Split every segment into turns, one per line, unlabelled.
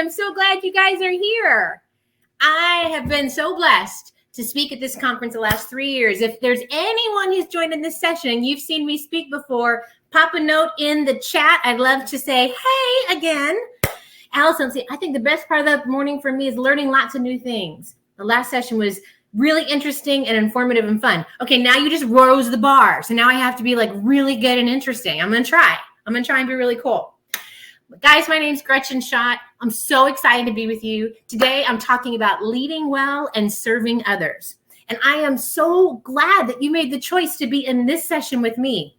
am so glad you guys are here. I have been so blessed to speak at this conference the last 3 years. If there's anyone who's joined in this session and you've seen me speak before, pop a note in the chat. I'd love to say, hey, again. Allison, I think the best part of the morning for me is learning lots of new things. The last session was really interesting and informative and fun. Okay, now you just rose the bar. So now I have to be like really good and interesting. I'm going to try and be really cool. Guys, my name's Gretchen Schott. I'm so excited to be with you. Today, I'm talking about leading well and serving others. And I am so glad that you made the choice to be in this session with me.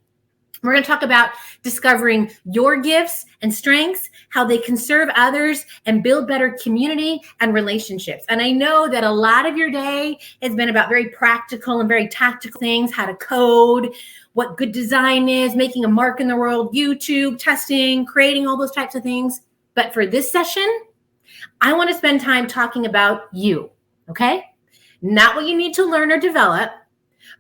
We're going to talk about discovering your gifts and strengths, how they can serve others and build better community and relationships. And I know that a lot of your day has been about very practical and very tactical things, how to code, what good design is, making a mark in the world, YouTube, testing, creating all those types of things. But for this session, I want to spend time talking about you, okay? Not what you need to learn or develop,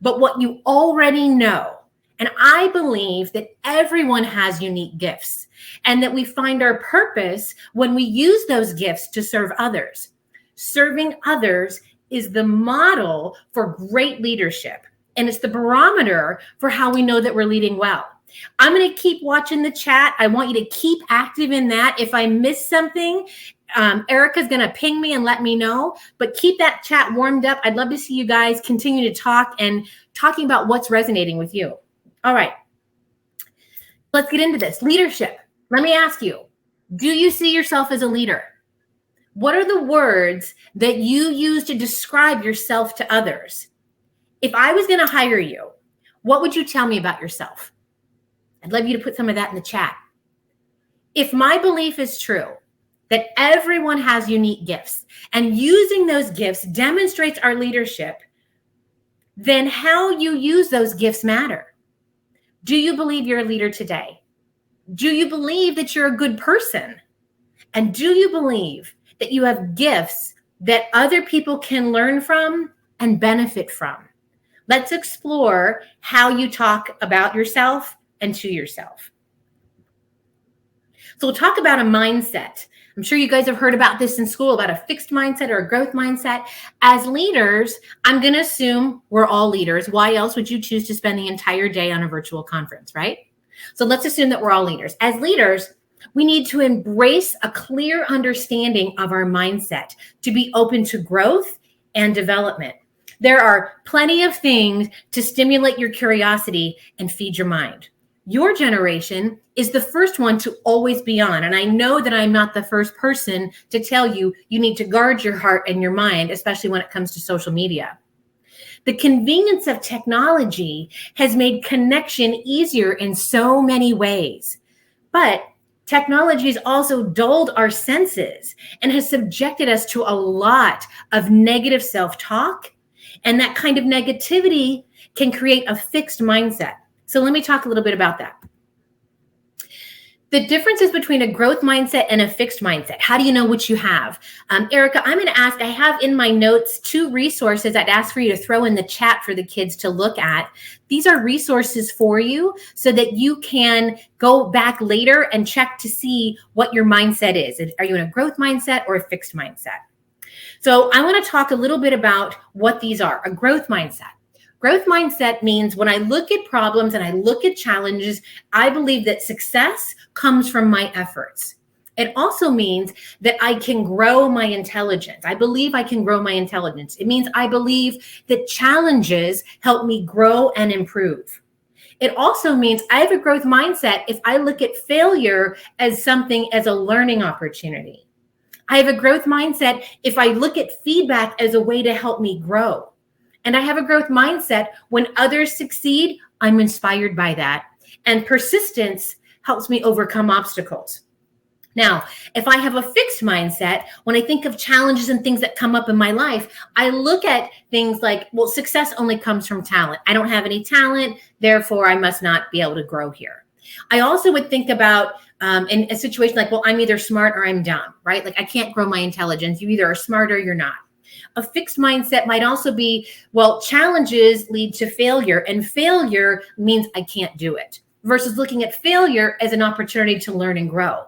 but what you already know. And I believe that everyone has unique gifts and that we find our purpose when we use those gifts to serve others. Serving others is the model for great leadership. And it's the barometer for how we know that we're leading well. I'm going to keep watching the chat. I want you to keep active in that. If I miss something, Erica's going to ping me and let me know. But keep that chat warmed up. I'd love to see you guys continue to talk and talking about what's resonating with you. All right. Let's get into this. Leadership. Let me ask you, do you see yourself as a leader? What are the words that you use to describe yourself to others? If I was going to hire you, what would you tell me about yourself? I'd love you to put some of that in the chat. If my belief is true, that everyone has unique gifts and using those gifts demonstrates our leadership, then how you use those gifts matter. Do you believe you're a leader today? Do you believe that you're a good person? And do you believe that you have gifts that other people can learn from and benefit from? Let's explore how you talk about yourself and to yourself. So we'll talk about a mindset. I'm sure you guys have heard about this in school, about a fixed mindset or a growth mindset. As leaders, I'm going to assume we're all leaders. Why else would you choose to spend the entire day on a virtual conference, right? So let's assume that we're all leaders. As leaders, we need to embrace a clear understanding of our mindset to be open to growth and development. There are plenty of things to stimulate your curiosity and feed your mind. Your generation is the first one to always be on. And I know that I'm not the first person to tell you you need to guard your heart and your mind, especially when it comes to social media. The convenience of technology has made connection easier in so many ways. But technology has also dulled our senses and has subjected us to a lot of negative self-talk. And that kind of negativity can create a fixed mindset. So let me talk a little bit about that. The differences between a growth mindset and a fixed mindset. How do you know which you have? Erica, I'm going to ask, I have in my notes 2 resources I'd ask for you to throw in the chat for the kids to look at. These are resources for you so that you can go back later and check to see what your mindset is. Are you in a growth mindset or a fixed mindset? So I want to talk a little bit about what these are. A growth mindset. Growth mindset means when I look at problems and I look at challenges, I believe that success comes from my efforts. It also means that I can grow my intelligence. I believe I can grow my intelligence. It means I believe that challenges help me grow and improve. It also means I have a growth mindset if I look at failure as something as a learning opportunity. I have a growth mindset if I look at feedback as a way to help me grow. And I have a growth mindset when others succeed, I'm inspired by that. And persistence helps me overcome obstacles. Now, if I have a fixed mindset, when I think of challenges and things that come up in my life, I look at things like, well, success only comes from talent. I don't have any talent, therefore I must not be able to grow here. I also would think about in a situation like, well, I'm either smart or I'm dumb, right? Like I can't grow my intelligence. You either are smart or you're not. A fixed mindset might also be, well, challenges lead to failure, and failure means I can't do it, versus looking at failure as an opportunity to learn and grow.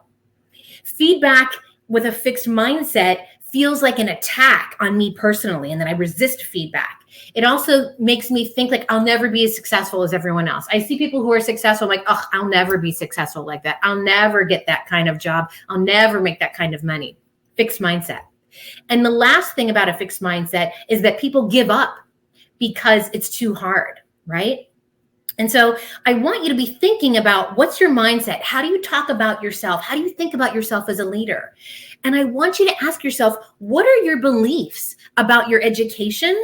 Feedback with a fixed mindset feels like an attack on me personally, and then I resist feedback. It also makes me think like I'll never be as successful as everyone else. I see people who are successful, I'm like, oh, I'll never be successful like that. I'll never get that kind of job. I'll never make that kind of money. Fixed mindset. And the last thing about a fixed mindset is that people give up because it's too hard, right? And so I want you to be thinking about what's your mindset? How do you talk about yourself? How do you think about yourself as a leader? And I want you to ask yourself, what are your beliefs about your education,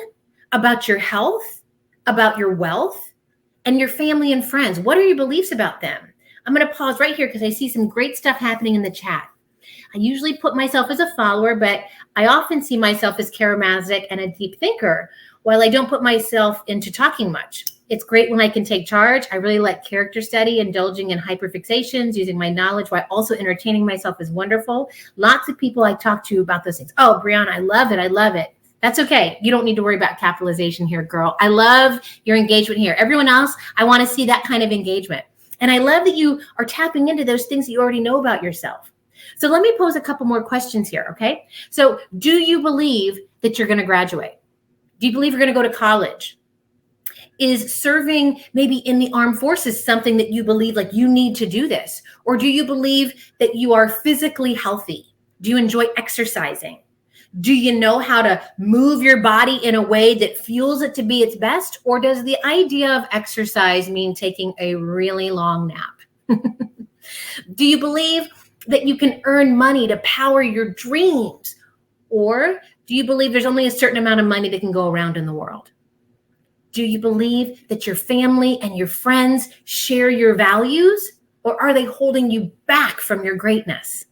about your health, about your wealth, and your family and friends? What are your beliefs about them? I'm going to pause right here because I see some great stuff happening in the chat. I usually put myself as a follower, but I often see myself as charismatic and a deep thinker, while I don't put myself into talking much. It's great when I can take charge. I really like character study. Indulging in hyperfixations, using my knowledge while also entertaining myself is wonderful. Lots of people I talk to about those things. Oh, Brianna, I love it. I love it. That's okay. You don't need to worry about capitalization here, girl. I love your engagement here. Everyone else, I want to see that kind of engagement. And I love that you are tapping into those things that you already know about yourself. So let me pose a couple more questions here, okay? So do you believe that you're going to graduate? Do you believe you're going to go to college? Is serving maybe in the armed forces something that you believe like you need to do this? Or do you believe that you are physically healthy? Do you enjoy exercising? Do you know how to move your body in a way that fuels it to be its best? Or does the idea of exercise mean taking a really long nap? Do you believe that you can earn money to power your dreams? Or do you believe there's only a certain amount of money that can go around in the world? Do you believe that your family and your friends share your values, or are they holding you back from your greatness?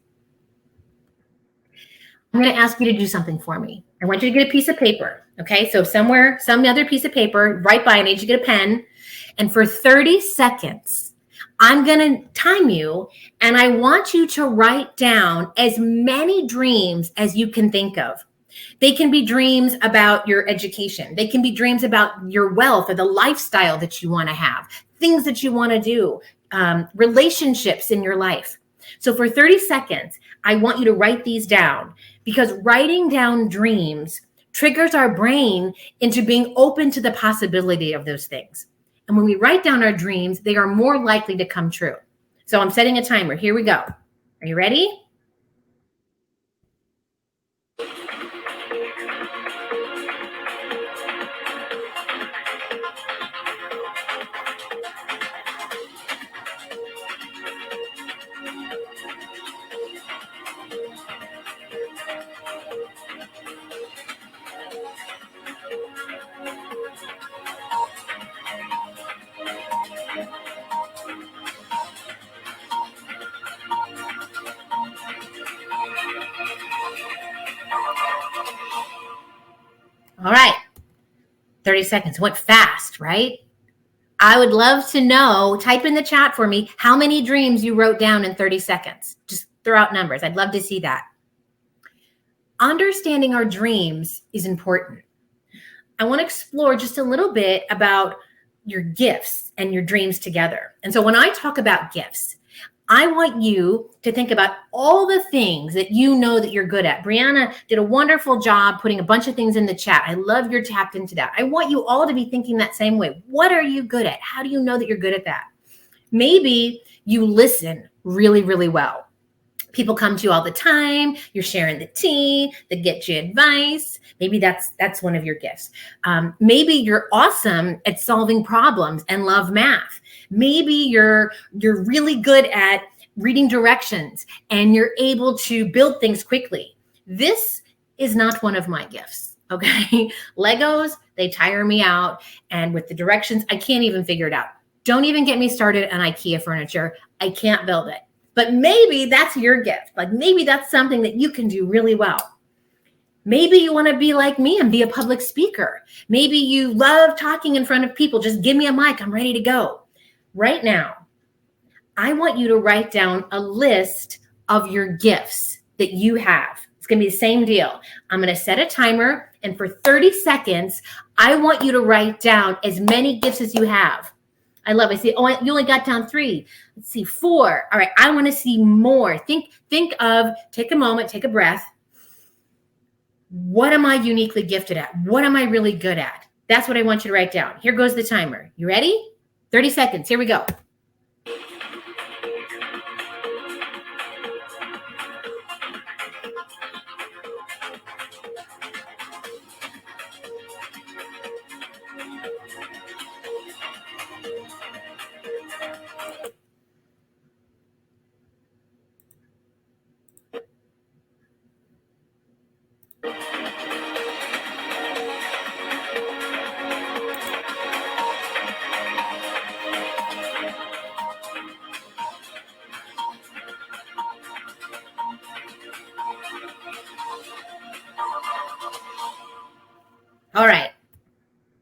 I'm going to ask you to do something for me. I want you to get a piece of paper. Okay, so somewhere, some other piece of paper, right by, I need you to get a pen. And for 30 seconds, I'm going to time you, and I want you to write down as many dreams as you can think of. They can be dreams about your education. They can be dreams about your wealth or the lifestyle that you want to have, things that you want to do, relationships in your life. So for 30 seconds, I want you to write these down, because writing down dreams triggers our brain into being open to the possibility of those things. And when we write down our dreams, they are more likely to come true. So I'm setting a timer. Here we go. Are you ready? All right. 30 seconds. Went fast, right? I would love to know, type in the chat for me, how many dreams you wrote down in 30 seconds. Just throw out numbers. I'd love to see that. Understanding our dreams is important. I want to explore just a little bit about your gifts and your dreams together. And so when I talk about gifts, I want you to think about all the things that you know that you're good at. Brianna did a wonderful job putting a bunch of things in the chat. I love you're tapped into that. I want you all to be thinking that same way. What are you good at? How do you know that you're good at that? Maybe you listen really, really well. People come to you all the time. You're sharing the tea. They get you advice. Maybe that's one of your gifts. Maybe you're awesome at solving problems and love math. Maybe you're really good at reading directions and you're able to build things quickly. This is not one of my gifts, okay? Legos, they tire me out. And with the directions, I can't even figure it out. Don't even get me started on IKEA furniture. I can't build it. But maybe that's your gift. Like maybe that's something that you can do really well. Maybe you want to be like me and be a public speaker. Maybe you love talking in front of people. Just give me a mic. I'm ready to go. Right now, I want you to write down a list of your gifts that you have. It's going to be the same deal. I'm going to set a timer, and for 30 seconds, I want you to write down as many gifts as you have. I love it. I see, oh, you only got down 3. Let's see, 4. All right, I want to see more. Think of, take a moment, take a breath. What am I uniquely gifted at? What am I really good at? That's what I want you to write down. Here goes the timer. You ready? 30 seconds. Here we go. All right.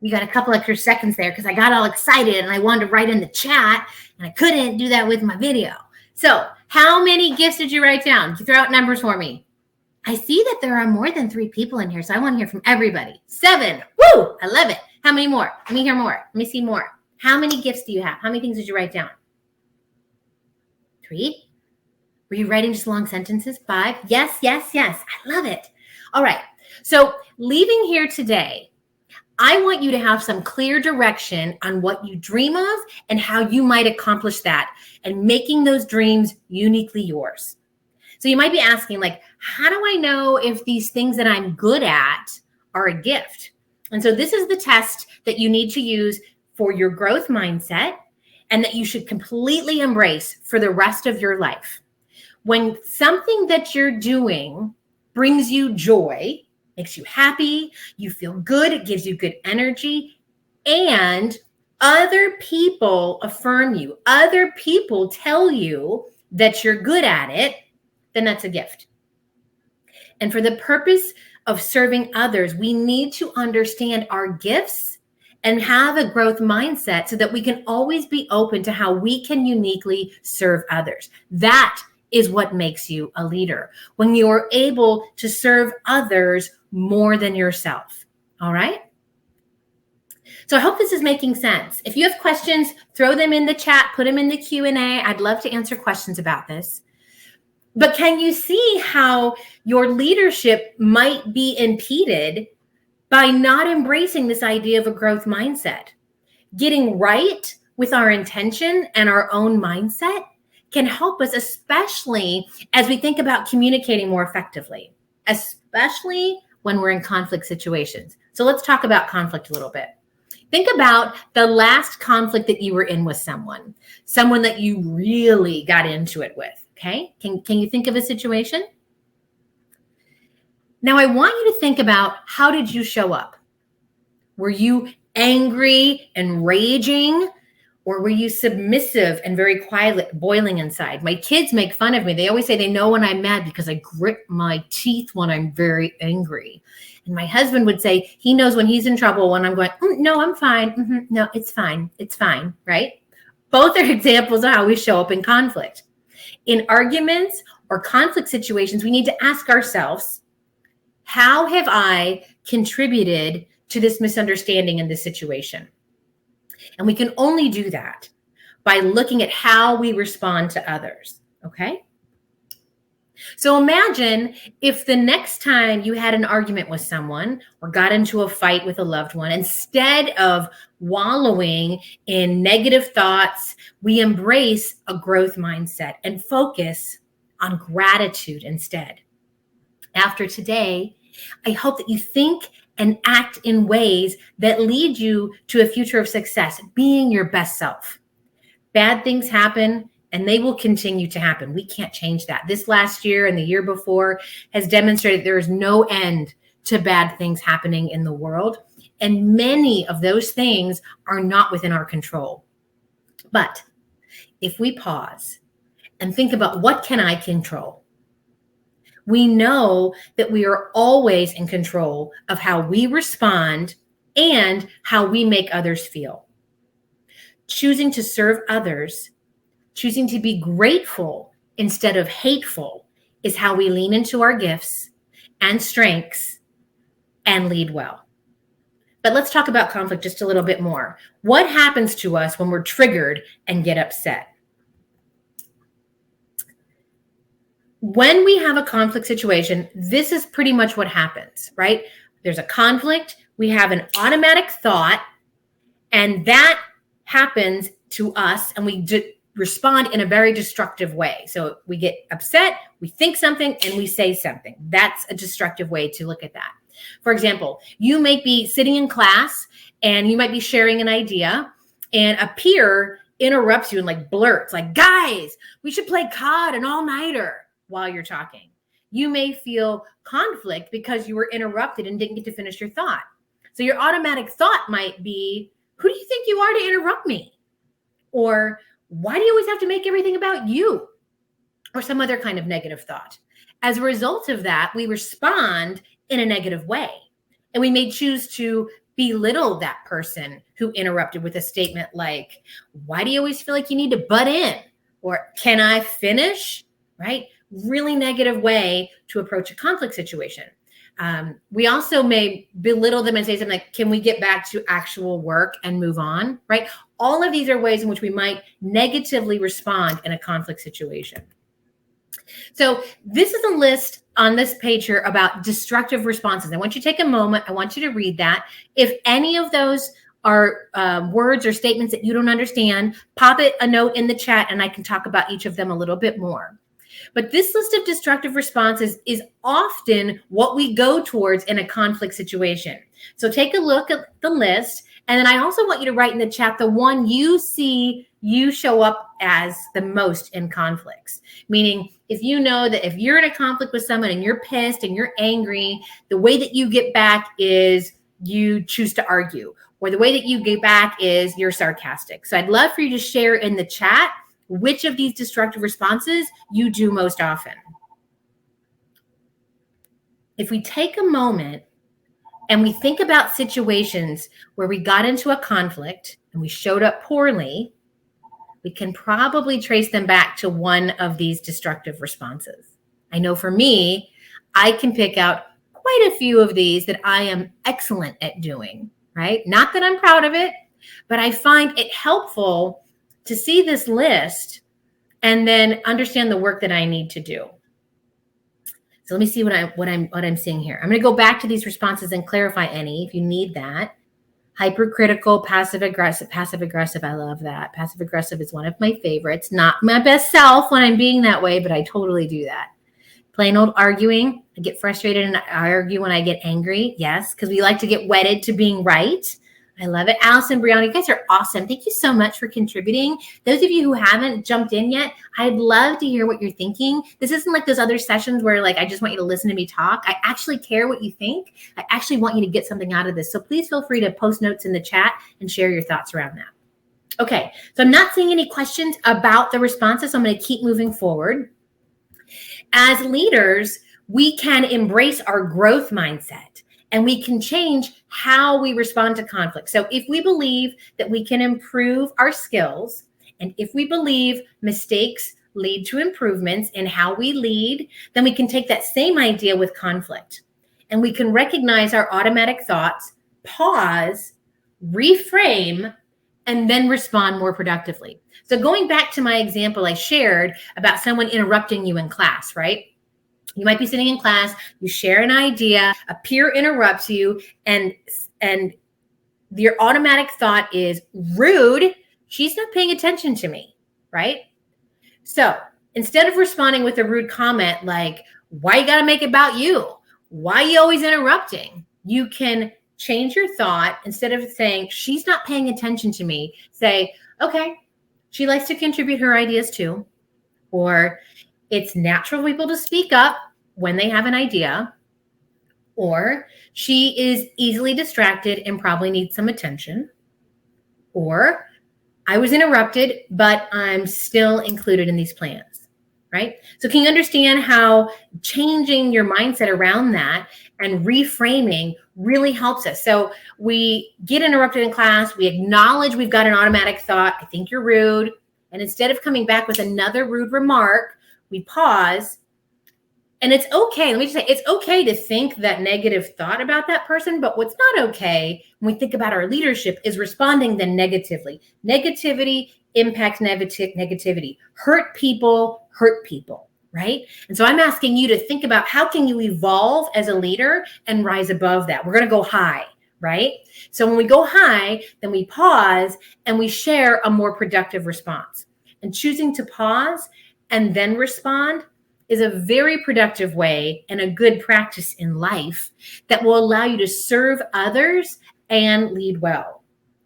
You got a couple extra seconds there because I got all excited and I wanted to write in the chat and I couldn't do that with my video. So how many gifts did you write down? Throw out numbers for me. I see that there are more than 3 people in here, so I want to hear from everybody. 7. Woo! I love it. How many more? Let me hear more. Let me see more. How many gifts do you have? How many things did you write down? 3? Were you writing just long sentences? 5? Yes, yes, yes. I love it. All right. So leaving here today, I want you to have some clear direction on what you dream of and how you might accomplish that and making those dreams uniquely yours. So you might be asking, like, how do I know if these things that I'm good at are a gift? And so this is the test that you need to use for your growth mindset and that you should completely embrace for the rest of your life. When something that you're doing brings you joy, makes you happy, you feel good, it gives you good energy, and other people affirm you, other people tell you that you're good at it, then that's a gift. And for the purpose of serving others, we need to understand our gifts and have a growth mindset so that we can always be open to how we can uniquely serve others. That is what makes you a leader, when you are able to serve others more than yourself. All right? So I hope this is making sense. If you have questions, throw them in the chat, put them in the Q&A. I'd love to answer questions about this. But can you see how your leadership might be impeded by not embracing this idea of a growth mindset? Getting right with our intention and our own mindset can help us, especially as we think about communicating more effectively, especially when we're in conflict situations. So let's talk about conflict a little bit. Think about the last conflict that you were in with someone that you really got into it with. Okay. Can you think of a situation? Now I want you to think about, how did you show up? Were you angry and raging, or were you submissive and very quiet, boiling inside? My kids make fun of me. They always say they know when I'm mad because I grit my teeth when I'm very angry. And my husband would say he knows when he's in trouble when I'm going, no, I'm fine. No, it's fine. It's fine. Right? Both are examples of how we show up in conflict. In arguments or conflict situations, we need to ask ourselves, how have I contributed to this misunderstanding in this situation? And we can only do that by looking at how we respond to others. Okay? So imagine if the next time you had an argument with someone or got into a fight with a loved one, instead of wallowing in negative thoughts, we embrace a growth mindset and focus on gratitude instead. After today, I hope that you think and act in ways that lead you to a future of success, being your best self. Bad things happen, and they will continue to happen. We can't change that. This last year and the year before has demonstrated there is no end to bad things happening in the world. And many of those things are not within our control. But if we pause and think about, what can I control? We know that we are always in control of how we respond and how we make others feel. Choosing to serve others, choosing to be grateful instead of hateful, is how we lean into our gifts and strengths and lead well. But let's talk about conflict just a little bit more. What happens to us when we're triggered and get upset? When we have a conflict situation, this is pretty much what happens, right? There's a conflict, we have an automatic thought, and that happens to us, and we respond in a very destructive way. So we get upset, we think something, and we say something. That's a destructive way to look at that. For example, you might be sitting in class and you might be sharing an idea, and a peer interrupts you and like blurts like, guys, we should play COD and all-nighter while you're talking. You may feel conflict because you were interrupted and didn't get to finish your thought. So your automatic thought might be, who do you think you are to interrupt me? Or why do you always have to make everything about you? Or some other kind of negative thought. As a result of that, we respond in a negative way. And we may choose to belittle that person who interrupted with a statement like, why do you always feel like you need to butt in? Or can I finish? Right? Really negative way to approach a conflict situation. We also may belittle them and say something like, can we get back to actual work and move on? Right? All of these are ways in which we might negatively respond in a conflict situation. So this is a list on this page here about destructive responses. I want you to take a moment. I want you to read that. If any of those are words or statements that you don't understand, pop it a note in the chat and I can talk about each of them a little bit more. But this list of destructive responses is often what we go towards in a conflict situation. So take a look at the list. And then I also want you to write in the chat the one you see you show up as the most in conflicts. Meaning, if you know that if you're in a conflict with someone and you're pissed and you're angry, the way that you get back is you choose to argue. Or the way that you get back is you're sarcastic. So I'd love for you to share in the chat which of these destructive responses you do most often. If we take a moment and we think about situations where we got into a conflict and we showed up poorly, we can probably trace them back to one of these destructive responses. I know for me, I can pick out quite a few of these that I am excellent at doing, right? Not that I'm proud of it, but I find it helpful to see this list and then understand the work that I need to do. So let me see what I'm seeing here. I'm going to go back to these responses and clarify any if you need that. Hypercritical, passive aggressive. I love that. Passive aggressive is one of my favorites. Not my best self when I'm being that way, but I totally do that. Plain old arguing. I get frustrated and I argue when I get angry. Yes, because we like to get wedded to being right. I love it. Allison, Brianna, you guys are awesome. Thank you so much for contributing. Those of you who haven't jumped in yet, I'd love to hear what you're thinking. This isn't like those other sessions where like, I just want you to listen to me talk. I actually care what you think. I actually want you to get something out of this. So please feel free to post notes in the chat and share your thoughts around that. Okay, so I'm not seeing any questions about the responses. So I'm going to keep moving forward. As leaders, we can embrace our growth mindset. And we can change how we respond to conflict. So if we believe that we can improve our skills, and if we believe mistakes lead to improvements in how we lead, then we can take that same idea with conflict. And we can recognize our automatic thoughts, pause, reframe, and then respond more productively. So going back to my example I shared about someone interrupting you in class, right? You might be sitting in class, you share an idea, a peer interrupts you, and your automatic thought is rude. She's not paying attention to me, right? So instead of responding with a rude comment like, why you got to make it about you? Why are you always interrupting? You can change your thought. Instead of saying, she's not paying attention to me, say, okay, she likes to contribute her ideas too. Or it's natural for people to speak up when they have an idea, or she is easily distracted and probably needs some attention, or I was interrupted, but I'm still included in these plans, right? So can you understand how changing your mindset around that and reframing really helps us? So we get interrupted in class, we acknowledge we've got an automatic thought, I think you're rude, and instead of coming back with another rude remark, we pause And it's okay. Let me just say, it's okay to think that negative thought about that person. But what's not okay when we think about our leadership is responding then negatively. Negativity impacts negativity. Hurt people, right? And so I'm asking you to think about how can you evolve as a leader and rise above that. We're going to go high, right? So when we go high, then we pause and we share a more productive response. And choosing to pause and then respond is a very productive way and a good practice in life that will allow you to serve others and lead well.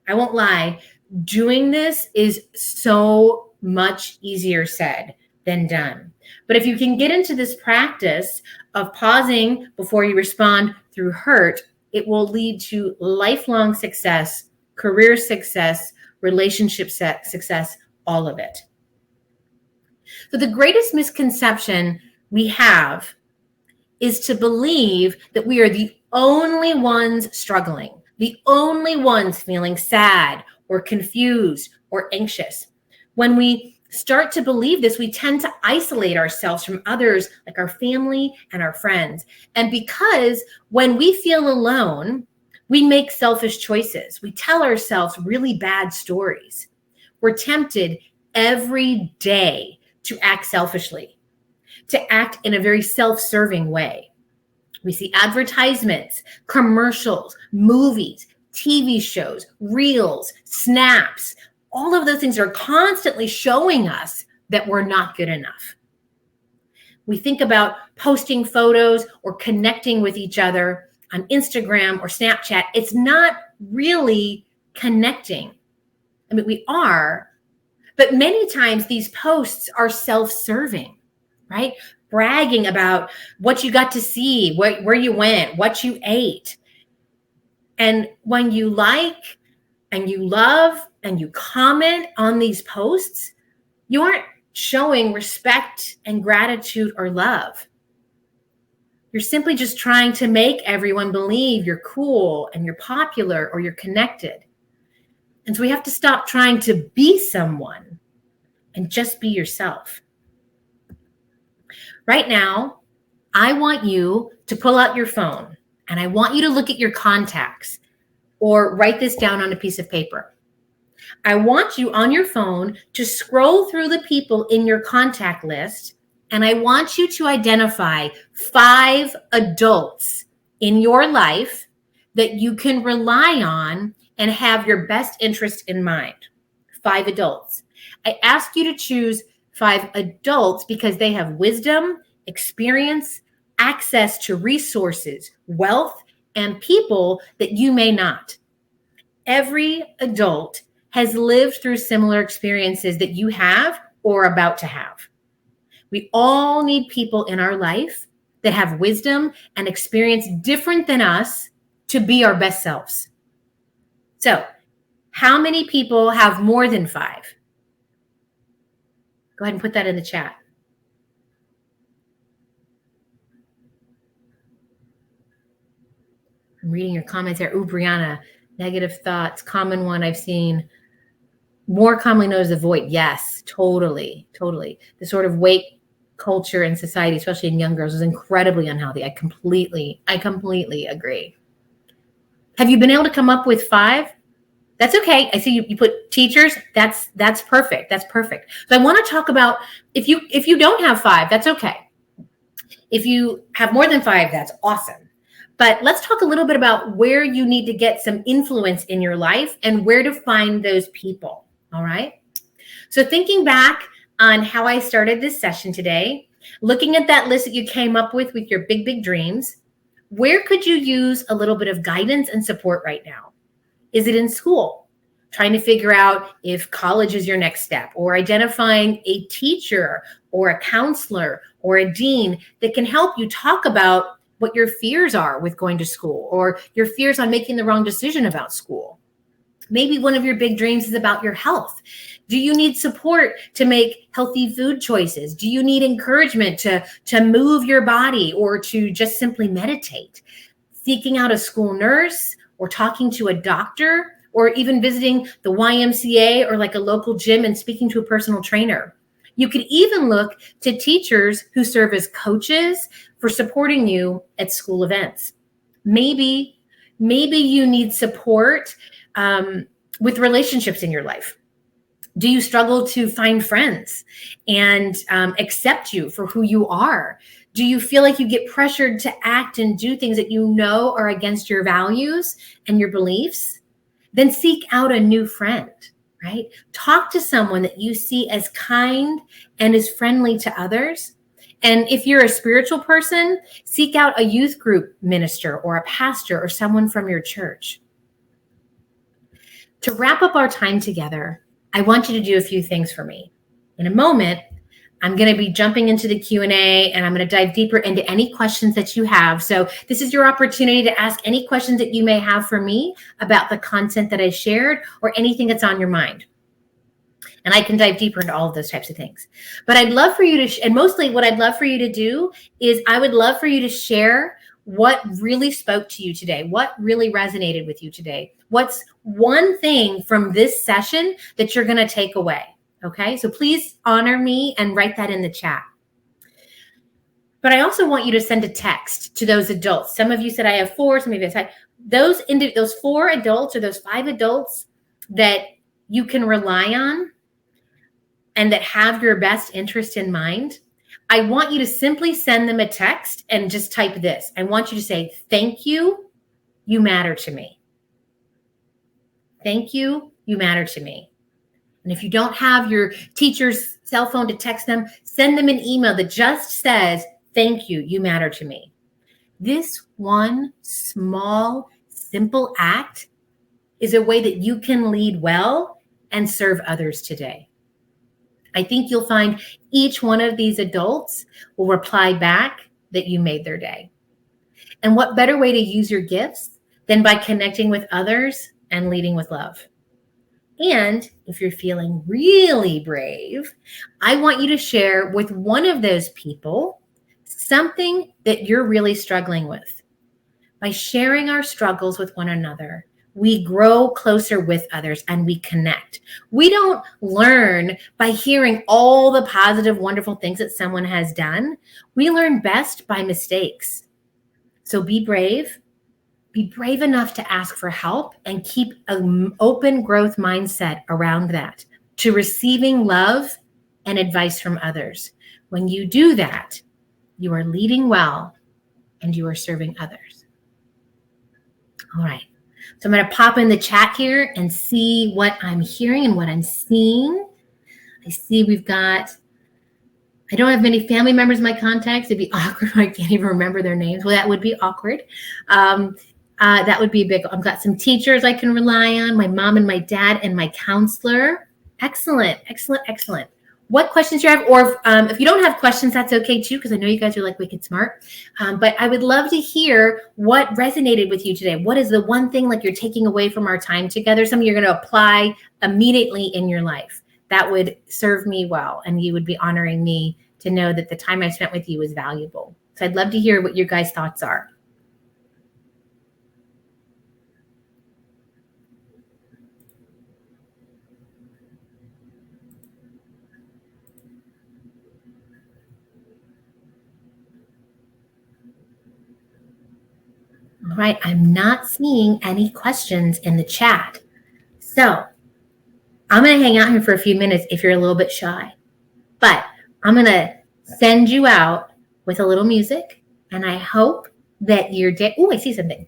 I won't lie, doing this is so much easier said than done. But if you can get into this practice of pausing before you respond through hurt, it will lead to lifelong success, career success, relationship success, all of it. So the greatest misconception we have is to believe that we are the only ones struggling, the only ones feeling sad or confused or anxious. When we start to believe this, we tend to isolate ourselves from others like our family and our friends. And because when we feel alone, we make selfish choices. We tell ourselves really bad stories. We're tempted every day to act selfishly, to act in a very self-serving way. We see advertisements, commercials, movies, TV shows, reels, snaps. All of those things are constantly showing us that we're not good enough. We think about posting photos or connecting with each other on Instagram or Snapchat. It's not really connecting. I mean, we are, but many times these posts are self-serving, right? Bragging about what you got to see, where you went, what you ate. And when you like and you love and you comment on these posts, you aren't showing respect and gratitude or love. You're simply just trying to make everyone believe you're cool and you're popular or you're connected. And so we have to stop trying to be someone and just be yourself. Right now, I want you to pull out your phone and I want you to look at your contacts or write this down on a piece of paper. I want you on your phone to scroll through the people in your contact list, and I want you to identify 5 adults in your life that you can rely on and have your best interest in mind. 5 adults. I ask you to choose 5 adults because they have wisdom, experience, access to resources, wealth, and people that you may not. Every adult has lived through similar experiences that you have or are about to have. We all need people in our life that have wisdom and experience different than us to be our best selves. So, how many people have more than 5? Go ahead and put that in the chat. I'm reading your comments here. Ooh, Brianna, negative thoughts, common one I've seen. More commonly known as the void. Yes, totally. The sort of weight culture in society, especially in young girls, is incredibly unhealthy. I completely agree. Have you been able to come up with 5? That's okay. I see you put teachers. That's perfect. That's perfect. So I want to talk about if you don't have 5, that's okay. If you have more than 5, that's awesome. But let's talk a little bit about where you need to get some influence in your life and where to find those people. All right. So thinking back on how I started this session today, looking at that list that you came up with your big dreams, where could you use a little bit of guidance and support right now? Is it in school? Trying to figure out if college is your next step, or identifying a teacher or a counselor or a dean that can help you talk about what your fears are with going to school or your fears on making the wrong decision about school. Maybe one of your big dreams is about your health. Do you need support to make healthy food choices? Do you need encouragement to move your body or to just simply meditate? Seeking out a school nurse or talking to a doctor or even visiting the YMCA or like a local gym and speaking to a personal trainer. You could even look to teachers who serve as coaches for supporting you at school events. Maybe you need support with relationships in your life. Do you struggle to find friends and accept you for who you are? Do you feel like you get pressured to act and do things that you know are against your values and your beliefs? Then seek out a new friend, right? Talk to someone that you see as kind and is friendly to others. And if you're a spiritual person, seek out a youth group minister or a pastor or someone from your church. To wrap up our time together, I want you to do a few things for me. In a moment, I'm going to be jumping into the Q&A and I'm going to dive deeper into any questions that you have. So this is your opportunity to ask any questions that you may have for me about the content that I shared or anything that's on your mind. And I can dive deeper into all of those types of things. But I'd love for you to, and mostly what I'd love for you to do is I would love for you to share what really spoke to you today, what really resonated with you today. What's one thing from this session that you're going to take away? Okay, so please honor me and write that in the chat. But I also want you to send a text to those adults. Some of you said I have 4, some of you said those 4 adults or those 5 adults that you can rely on and that have your best interest in mind. I want you to simply send them a text and just type this. I want you to say, thank you, you matter to me. Thank you, you matter to me. And if you don't have your teacher's cell phone to text them, send them an email that just says, thank you, you matter to me. This one small, simple act is a way that you can lead well and serve others today. I think you'll find each one of these adults will reply back that you made their day. And what better way to use your gifts than by connecting with others and leading with love? And if you're feeling really brave, I want you to share with one of those people something that you're really struggling with. By sharing our struggles with one another, we grow closer with others and we connect. We don't learn by hearing all the positive, wonderful things that someone has done. We learn best by mistakes. So be brave. Be brave enough to ask for help and keep an open growth mindset around that, to receiving love and advice from others. When you do that, you are leading well and you are serving others. All right. So I'm going to pop in the chat here and see what I'm hearing and what I'm seeing. I see I don't have many family members in my contacts. It'd be awkward. I can't even remember their names. Well, that would be awkward. That would be big. I've got some teachers I can rely on, my mom and my dad and my counselor. Excellent, excellent, excellent. What questions you have, or if you don't have questions, that's okay too, because I know you guys are like wicked smart. But I would love to hear what resonated with you today. What is the one thing like you're taking away from our time together? Something you're going to apply immediately in your life that would serve me well, and you would be honoring me to know that the time I spent with you was valuable. So I'd love to hear what your guys' thoughts are. All right, I'm not seeing any questions in the chat. So I'm going to hang out here for a few minutes if you're a little bit shy. But I'm going to send you out with a little music. And I hope that your day... Oh, I see something.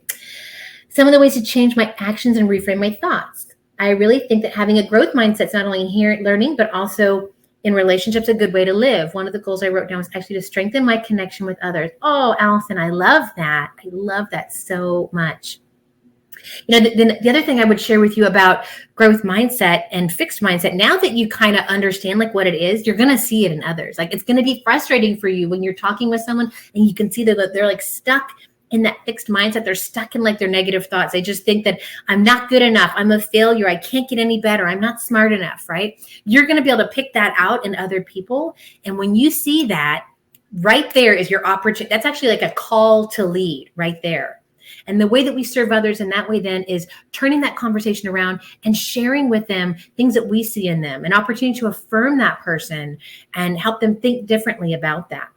Some of the ways to change my actions and reframe my thoughts. I really think that having a growth mindset is not only inherent learning, but also in relationships, a good way to live. One of the goals I wrote down was actually to strengthen my connection with others. Oh, Allison, I love that. I love that so much. You know, the other thing I would share with you about growth mindset and fixed mindset, now that you kind of understand like what it is, you're going to see it in others. Like it's going to be frustrating for you when you're talking with someone and you can see that they're like stuck in that fixed mindset. They're stuck in like their negative thoughts. They just think that I'm not good enough. I'm a failure. I can't get any better. I'm not smart enough, right? You're going to be able to pick that out in other people. And when you see that, right there is your opportunity. That's actually like a call to lead right there. And the way that we serve others in that way then is turning that conversation around and sharing with them things that we see in them, an opportunity to affirm that person and help them think differently about that.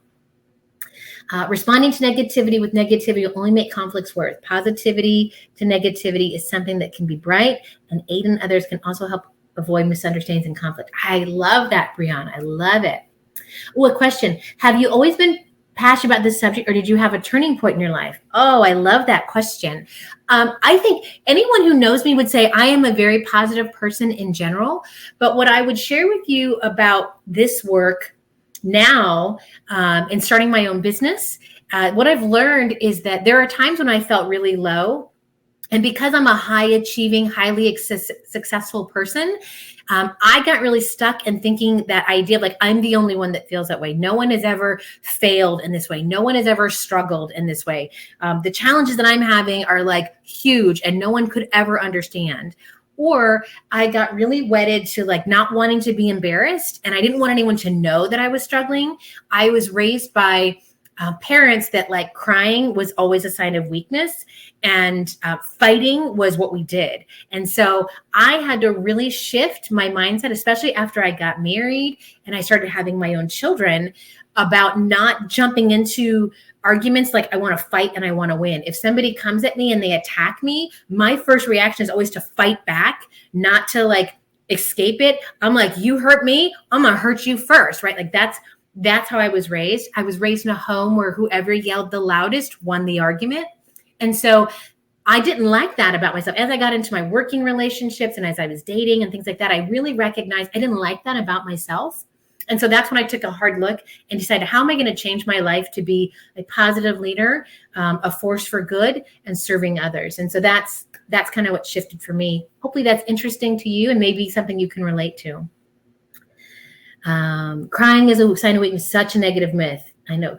Responding to negativity with negativity will only make conflicts worse. Positivity to negativity is something that can be bright, and aid in others can also help avoid misunderstandings and conflict. I love that, Brianna. I love it. Oh, a question. Have you always been passionate about this subject, or did you have a turning point in your life? Oh, I love that question. I think anyone who knows me would say I am a very positive person in general. But what I would share with you about this work now, and starting my own business, what I've learned is that there are times when I felt really low. And because I'm a high achieving, highly successful person, I got really stuck in thinking that idea of like, I'm the only one that feels that way. No one has ever failed in this way. No one has ever struggled in this way. The challenges that I'm having are like huge and no one could ever understand. Or I got really wedded to like not wanting to be embarrassed, and I didn't want anyone to know that I was struggling. I was raised by parents that like crying was always a sign of weakness, and fighting was what we did. And so I had to really shift my mindset, especially after I got married and I started having my own children, about not jumping into arguments like I want to fight and I want to win. If somebody comes at me and they attack me, my first reaction is always to fight back, not to like escape it. I'm like, you hurt me, I'm gonna hurt you first, right? Like that's how I was raised. I was raised in a home where whoever yelled the loudest won the argument. And so I didn't like that about myself. As I got into my working relationships and as I was dating and things like that, I really recognized I didn't like that about myself. And so that's when I took a hard look and decided, how am I going to change my life to be a positive leader, a force for good, and serving others? And so that's kind of what shifted for me. Hopefully that's interesting to you and maybe something you can relate to. Crying is a sign of weakness, such a negative myth. I know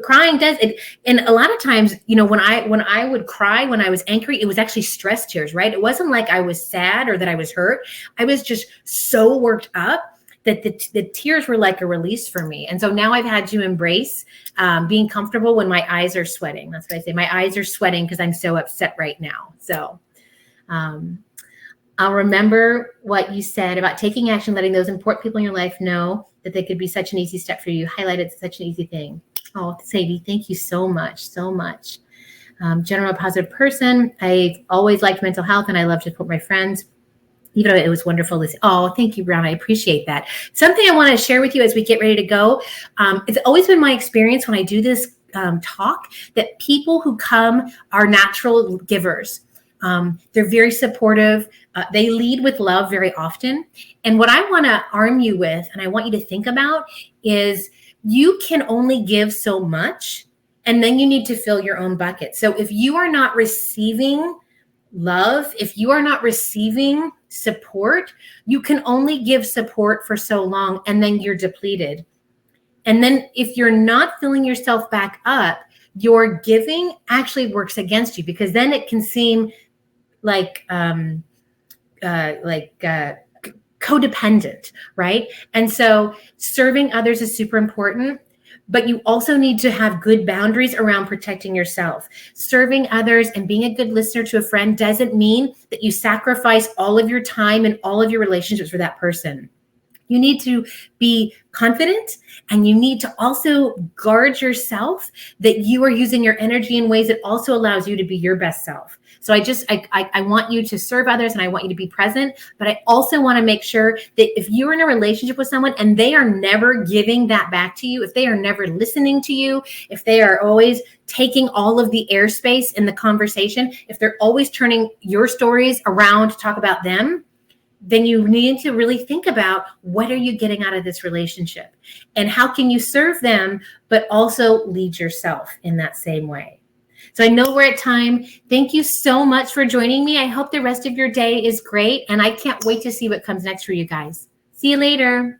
crying does it. And a lot of times, you know, when I would cry, when I was angry, it was actually stress tears, right? It wasn't like I was sad or that I was hurt. I was just so worked up that the tears were like a release for me. And so now I've had to embrace being comfortable when my eyes are sweating. That's what I say. My eyes are sweating because I'm so upset right now. So I'll remember what you said about taking action, letting those important people in your life know that they could be such an easy step for you. Highlighted such an easy thing. Oh, Sadie, thank you so much, so much. General positive person. I've always liked mental health and I love to support my friends. Even though it was wonderful to see. Oh, thank you, Brown. I appreciate that. Something I want to share with you as we get ready to go. It's always been my experience when I do this talk that people who come are natural givers. They're very supportive. They lead with love very often. And what I want to arm you with, and I want you to think about, is you can only give so much, and then you need to fill your own bucket. So if you are not receiving love, if you are not receiving support, you can only give support for so long, and then you're depleted. And then if you're not filling yourself back up, your giving actually works against you, because then it can seem like codependent, right? And so serving others is super important, but you also need to have good boundaries around protecting yourself. Serving others and being a good listener to a friend doesn't mean that you sacrifice all of your time and all of your relationships for that person. You need to be confident, and you need to also guard yourself that you are using your energy in ways that also allows you to be your best self. So I want you to serve others and I want you to be present, but I also want to make sure that if you're in a relationship with someone and they are never giving that back to you, if they are never listening to you, if they are always taking all of the airspace in the conversation, if they're always turning your stories around to talk about them, then you need to really think about, what are you getting out of this relationship? And how can you serve them, but also lead yourself in that same way? So I know we're at time. Thank you so much for joining me. I hope the rest of your day is great. And I can't wait to see what comes next for you guys. See you later.